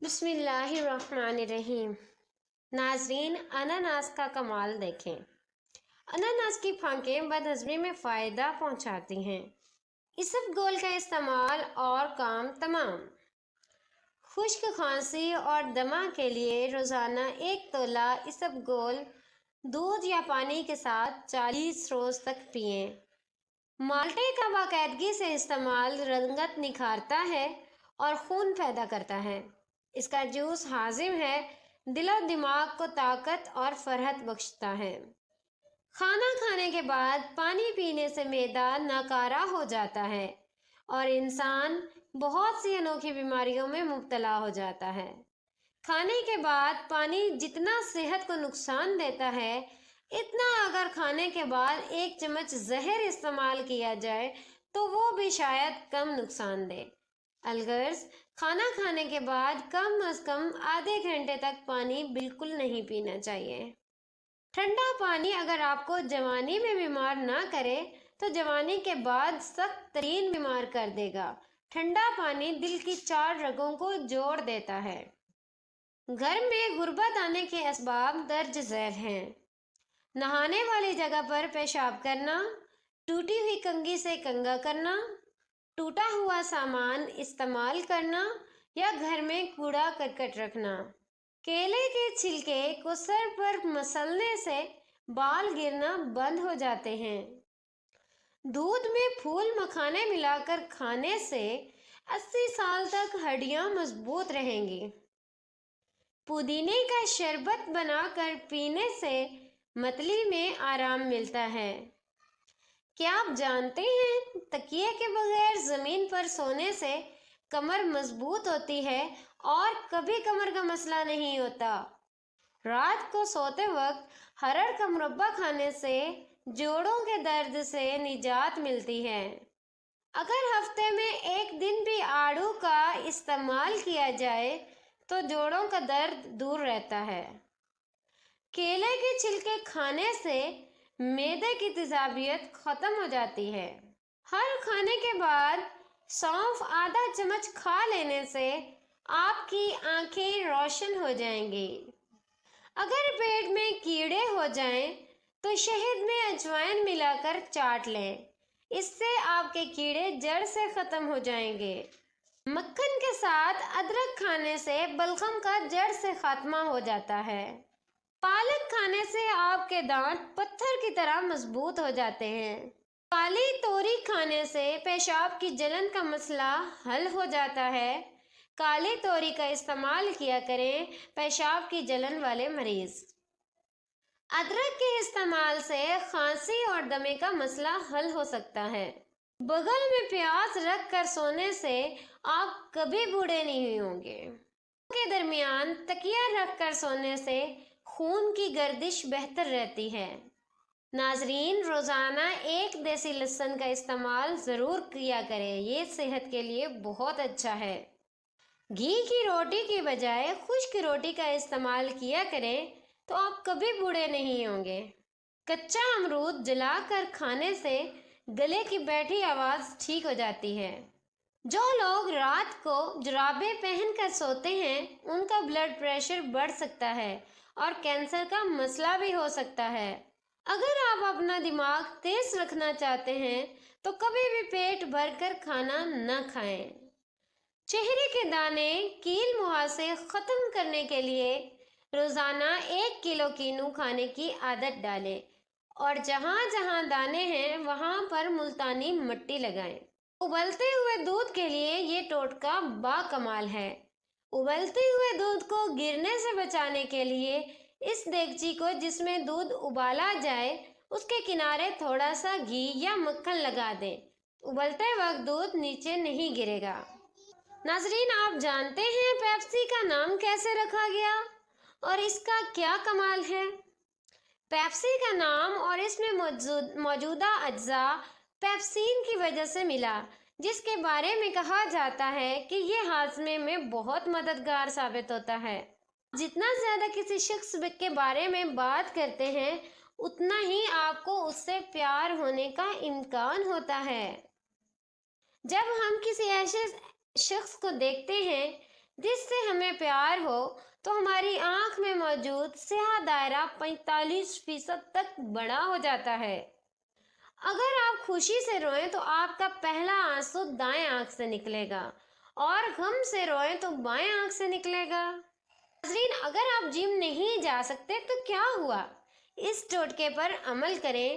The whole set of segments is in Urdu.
بسم اللہ الرحمن الرحیم۔ ناظرین، اناناس کا کمال دیکھیں۔ اناناس کی پھانکیں بدہضمی میں فائدہ پہنچاتی ہیں۔ اسبگول کا استعمال اور کام تمام۔ خشک کھانسی اور دمہ کے لیے روزانہ 1 تولہ اسبگول دودھ یا پانی کے ساتھ 40 روز تک پئیں۔ مالٹے کا باقاعدگی سے استعمال رنگت نکھارتا ہے اور خون پیدا کرتا ہے۔ اس کا جوس ہاضم ہے، دل و دماغ کو طاقت اور فرحت بخشتا ہے۔ کھانا کھانے کے بعد پانی پینے سے معدہ ناکارہ ہو جاتا ہے اور انسان بہت سی انوکھی بیماریوں میں مبتلا ہو جاتا ہے۔ کھانے کے بعد پانی جتنا صحت کو نقصان دیتا ہے، اتنا اگر کھانے کے بعد 1 چمچ زہر استعمال کیا جائے تو وہ بھی شاید کم نقصان دے۔ الغرض، کھانا کھانے کے بعد کم از کم آدھے گھنٹے تک پانی بالکل نہیں پینا چاہیے۔ ٹھنڈا پانی اگر آپ کو جوانی میں بیمار نہ کرے تو جوانی کے بعد سخت ترین بیمار کر دے گا۔ ٹھنڈا پانی دل کی 4 رگوں کو جوڑ دیتا ہے۔ گھر میں غربت آنے کے اسباب درج ذیل ہیں: نہانے والی جگہ پر پیشاب کرنا، ٹوٹی ہوئی کنگھی سے کنگھا کرنا، ٹوٹا ہوا سامان استعمال کرنا یا گھر میں کوڑا کرکٹ رکھنا۔ کیلے کے چھلکے کو سر پر مسلنے سے بال گرنا بند ہو جاتے ہیں۔ دودھ میں پھول مکھانے ملا کر کھانے سے 80 سال تک ہڈیاں مضبوط رہیں گی۔ پودینے کا شربت بنا کر پینے سے متلی میں آرام ملتا ہے۔ کیا آپ جانتے ہیں تکیے کے بغیر زمین پر سونے سے کمر مضبوط ہوتی ہے اور کبھی کمر کا مسئلہ نہیں ہوتا؟ رات کو سوتے وقت ہرڑ کا مربع کھانے سے جوڑوں کے درد سے نجات ملتی ہے۔ اگر ہفتے میں 1 دن بھی آڑو کا استعمال کیا جائے تو جوڑوں کا درد دور رہتا ہے۔ کیلے کے چھلکے کھانے سے معدے کی تیزابیت ختم ہو جاتی ہے۔ ہر کھانے کے بعد سونف آدھا چمچ کھا لینے سے آپ کی آنکھیں روشن ہو جائیں گی۔ اگر پیٹ میں کیڑے ہو جائیں تو شہد میں اجوائن ملا کر چاٹ لیں، اس سے آپ کے کیڑے جڑ سے ختم ہو جائیں گے۔ مکھن کے ساتھ ادرک کھانے سے بلغم کا جڑ سے خاتمہ ہو جاتا ہے۔ پالک کھانے سے آپ کے دانت پتھر کی طرح مضبوط ہو جاتے ہیں۔ کالی توری کھانے سے پیشاب کی جلن کا مسئلہ حل ہو جاتا ہے۔ کالی توری کا استعمال کیا کریں پیشاب کی جلن والے مریض۔ ادرک کے استعمال سے کھانسی اور دمے کا مسئلہ حل ہو سکتا ہے۔ بغل میں پیاز رکھ کر سونے سے آپ کبھی بوڑھے نہیں ہوں گے۔ کے درمیان تکیہ رکھ کر سونے سے خون کی گردش بہتر رہتی ہے۔ ناظرین، روزانہ 1 دیسی لہسن کا استعمال ضرور کیا کریں، یہ صحت کے لیے بہت اچھا ہے۔ گھی کی روٹی کی بجائے خشک روٹی کا استعمال کیا کریں تو آپ کبھی بوڑھے نہیں ہوں گے۔ کچا امرود جلا کر کھانے سے گلے کی بیٹھی آواز ٹھیک ہو جاتی ہے۔ جو لوگ رات کو جرابیں پہن کر سوتے ہیں ان کا بلڈ پریشر بڑھ سکتا ہے اور کینسر کا مسئلہ بھی ہو سکتا ہے۔ اگر آپ اپنا دماغ تیز رکھنا چاہتے ہیں تو کبھی بھی پیٹ بھر کر کھانا نہ کھائیں۔ چہرے کے دانے، کیل مہاسے ختم کرنے کے لیے روزانہ 1 کلو کینو کھانے کی عادت ڈالیں اور جہاں جہاں دانے ہیں وہاں پر ملتانی مٹی لگائیں۔ ابلتے ہوئے دودھ کے لیے یہ ٹوٹکا باکمال ہے۔ ابلتے ہوئے دودھ کو گرنے سے بچانے کے لیے اس دیگچی کو جس میں دودھ ابالا جائے اس کے کنارے تھوڑا سا گھی یا مکھن لگا دیں۔ ابلتے وقت دودھ نیچے نہیں گرے گا۔ ناظرین، آپ جانتے ہیں پیپسی کا نام کیسے رکھا گیا اور اس کا کیا کمال ہے؟ پیپسی کا نام اور اس میں موجودہ اجزاء پیپسین کی وجہ سے ملا، جس کے بارے میں کہا جاتا ہے کہ یہ ہاضمے میں بہت مددگار ثابت ہوتا ہے۔ جتنا زیادہ کسی شخص کے بارے میں بات کرتے ہیں اتنا ہی آپ کو اس سے پیار ہونے کا امکان ہوتا ہے۔ جب ہم کسی ایسے شخص کو دیکھتے ہیں جس سے ہمیں پیار ہو تو ہماری آنکھ میں موجود سیاہ دائرہ 45% تک بڑا ہو جاتا ہے۔ اگر آپ خوشی سے روئیں تو آپ کا پہلا آنسو دائیں آنکھ سے نکلے گا اور غم سے روئیں تو بائیں آنکھ سے نکلے گا۔ ناظرین، اگر آپ جم نہیں جا سکتے تو کیا ہوا؟ اس ٹوٹکے پر عمل کریں۔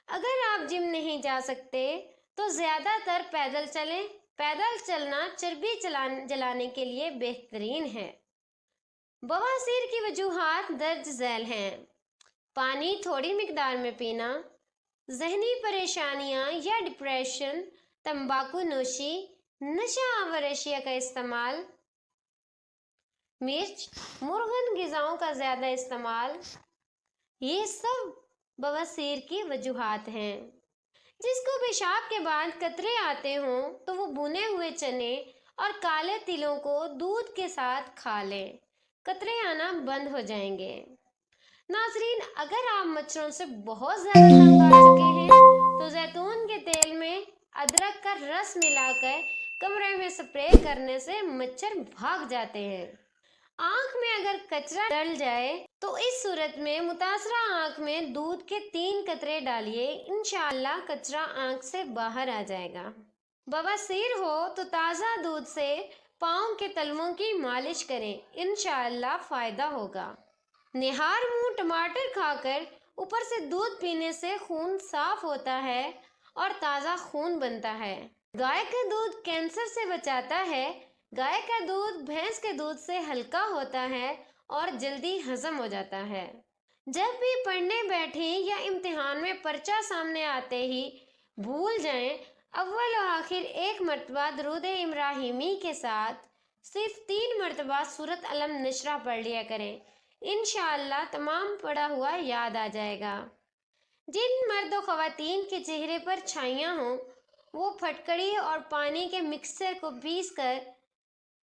اگر آپ جم نہیں جا سکتے تو زیادہ تر پیدل چلیں۔ پیدل چلنا چربی جلانے کے لیے بہترین ہے۔ بواسیر کی وجوہات درج ذیل ہیں: پانی تھوڑی مقدار میں پینا، ذہنی پریشانیاں یا ڈپریشن، تمباکو نوشی، نشہ آور اشیاء کا استعمال، مرچ، مرغن غذاؤں کا زیادہ استعمال، یہ سب بواسیر کی وجوہات ہیں۔ جس کو پیشاب کے بعد قطرے آتے ہوں تو وہ بھنے ہوئے چنے اور کالے تلوں کو دودھ کے ساتھ کھا لیں، قطرے آنا بند ہو جائیں گے۔ ناظرین، اگر آپ مچھروں سے بہت زیادہ تنگ آ چکے ہیں تو زیتون کے تیل میں ادرک کا رس ملا کر کمرے میں سپرے کرنے سے مچھر بھاگ جاتے ہیں۔ آنکھ میں اگر کچرا ڈل جائے تو اس صورت میں متاثرہ آنکھ میں دودھ کے 3 قطرے ڈالیے، انشاءاللہ کچرا آنکھ سے باہر آ جائے گا۔ بواسیر ہو تو تازہ دودھ سے پاؤں کے تلووں کی مالش کریں، انشاءاللہ فائدہ ہوگا۔ نہار منہ ٹماٹر کھا کر اوپر سے دودھ پینے سے خون صاف ہوتا ہے اور تازہ خون بنتا ہے۔ گائے کا دودھ کینسر سے بچاتا ہے۔ گائے کا دودھ بھینس کے دودھ سے ہلکا ہوتا ہے اور جلدی ہضم ہو جاتا ہے۔ جب بھی پڑھنے بیٹھیں یا امتحان میں پرچہ سامنے آتے ہی بھول جائیں، اول و آخر 1 مرتبہ درود ابراہیمی کے ساتھ صرف 3 مرتبہ سورۃ الم نشرہ پڑھ لیا کریں، انشاءاللہ تمام پڑھا ہوا یاد آ جائے گا۔ جن مرد و خواتین کے چہرے پر چھائیاں ہوں وہ پھٹکڑی اور پانی کے مکسچر کو پیس کر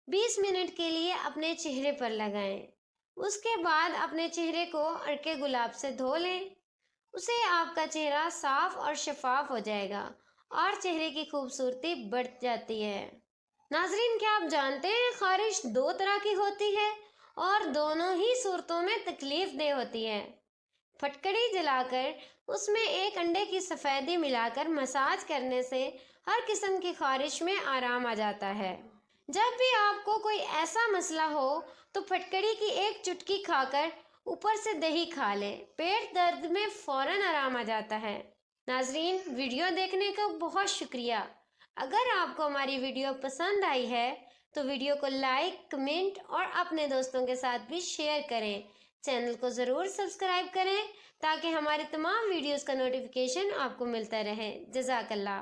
20 منٹ کے لیے اپنے چہرے پر لگائیں۔ اس کے بعد اپنے چہرے کو عرق گلاب سے دھو لیں۔ اسے آپ کا چہرہ صاف اور شفاف ہو جائے گا اور چہرے کی خوبصورتی بڑھ جاتی ہے۔ ناظرین، کیا آپ جانتے ہیں خارش 2 طرح کی ہوتی ہے اور دونوں ہی صورتوں میں تکلیف دہ ہوتی ہے؟ پھٹکڑی جلا کر اس میں 1 انڈے کی سفیدی ملا کر مساج کرنے سے ہر قسم کی خارش میں آرام آ جاتا ہے۔ جب بھی آپ کو کوئی ایسا مسئلہ ہو تو پھٹکڑی کی 1 چٹکی کھا کر اوپر سے دہی کھا لیں، پیٹ درد میں فوراً آرام آ جاتا ہے۔ ناظرین، ویڈیو دیکھنے کا بہت شکریہ۔ اگر آپ کو ہماری ویڈیو پسند آئی ہے تو ویڈیو کو لائک، کمنٹ اور اپنے دوستوں کے ساتھ بھی شیئر کریں۔ چینل کو ضرور سبسکرائب کریں تاکہ ہماری تمام ویڈیوز کا نوٹیفیکیشن آپ کو ملتا رہے۔ جزاک اللہ۔